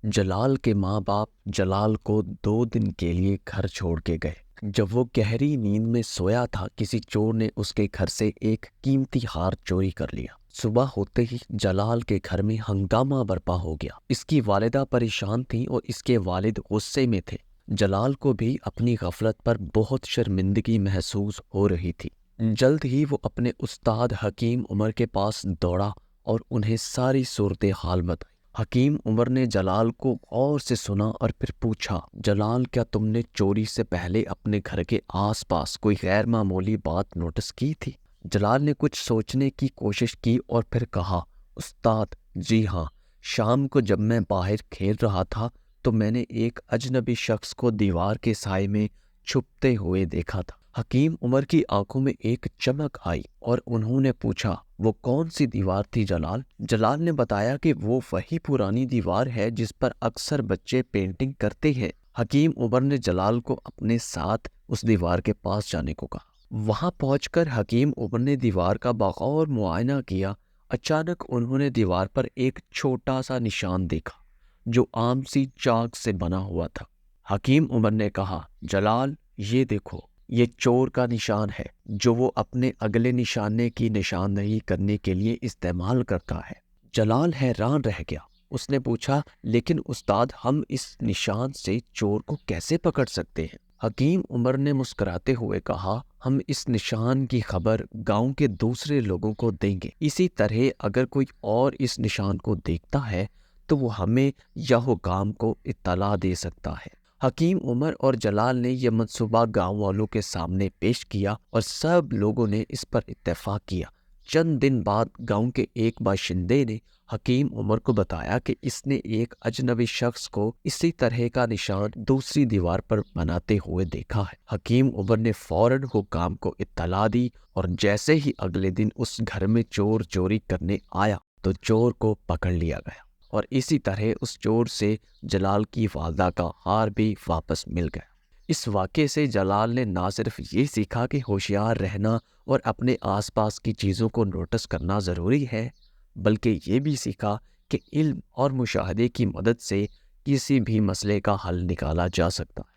جلال کے ماں باپ جلال کو 2 دن کے لیے گھر چھوڑ کے گئے۔ جب وہ گہری نیند میں سویا تھا، کسی چور نے اس کے گھر سے ایک قیمتی ہار چوری کر لیا۔ صبح ہوتے ہی جلال کے گھر میں ہنگامہ برپا ہو گیا۔ اس کی والدہ پریشان تھی اور اس کے والد غصے میں تھے۔ جلال کو بھی اپنی غفلت پر بہت شرمندگی محسوس ہو رہی تھی۔ جلد ہی وہ اپنے استاد حکیم عمر کے پاس دوڑا اور انہیں ساری صورتحال بتائی۔ حکیم عمر نے جلال کو غور سے سنا اور پھر پوچھا، جلال، کیا تم نے چوری سے پہلے اپنے گھر کے آس پاس کوئی غیر معمولی بات نوٹس کی تھی؟ جلال نے کچھ سوچنے کی کوشش کی اور پھر کہا، استاد، جی ہاں، شام کو جب میں باہر کھیل رہا تھا تو میں نے ایک اجنبی شخص کو دیوار کے سائے میں چھپتے ہوئے دیکھا تھا۔ حکیم عمر کی آنکھوں میں ایک چمک آئی اور انہوں نے پوچھا، وہ کون سی دیوار تھی جلال؟ جلال نے بتایا کہ وہ وہی پرانی دیوار ہے جس پر اکثر بچے پینٹنگ کرتے ہیں۔ حکیم عمر نے جلال کو اپنے ساتھ اس دیوار کے پاس جانے کو کہا۔ وہاں پہنچ کر حکیم عمر نے دیوار کا بغور معائنہ کیا۔ اچانک انہوں نے دیوار پر ایک چھوٹا سا نشان دیکھا جو عام سی چاک سے بنا ہوا تھا۔ حکیم عمر نے کہا، جلال، یہ دیکھو، یہ چور کا نشان ہے جو وہ اپنے اگلے نشانے کی نشاندہی کرنے کے لیے استعمال کرتا ہے۔ جلال حیران رہ گیا۔ اس نے پوچھا، لیکن استاد، ہم اس نشان سے چور کو کیسے پکڑ سکتے ہیں؟ حکیم عمر نے مسکراتے ہوئے کہا، ہم اس نشان کی خبر گاؤں کے دوسرے لوگوں کو دیں گے۔ اسی طرح اگر کوئی اور اس نشان کو دیکھتا ہے تو وہ ہمیں یا حکام کو اطلاع دے سکتا ہے۔ حکیم عمر اور جلال نے یہ منصوبہ گاؤں والوں کے سامنے پیش کیا اور سب لوگوں نے اس پر اتفاق کیا۔ چند دن بعد گاؤں کے ایک باشندے نے حکیم عمر کو بتایا کہ اس نے ایک اجنبی شخص کو اسی طرح کا نشان دوسری دیوار پر بناتے ہوئے دیکھا ہے۔ حکیم عمر نے فوراً حکام کو اطلاع دی اور جیسے ہی اگلے دن اس گھر میں چور چوری کرنے آیا تو چور کو پکڑ لیا گیا، اور اسی طرح اس چور سے جلال کی والدہ کا ہار بھی واپس مل گیا۔ اس واقعے سے جلال نے نہ صرف یہ سیکھا کہ ہوشیار رہنا اور اپنے آس پاس کی چیزوں کو نوٹس کرنا ضروری ہے، بلکہ یہ بھی سیکھا کہ علم اور مشاہدے کی مدد سے کسی بھی مسئلے کا حل نکالا جا سکتا ہے۔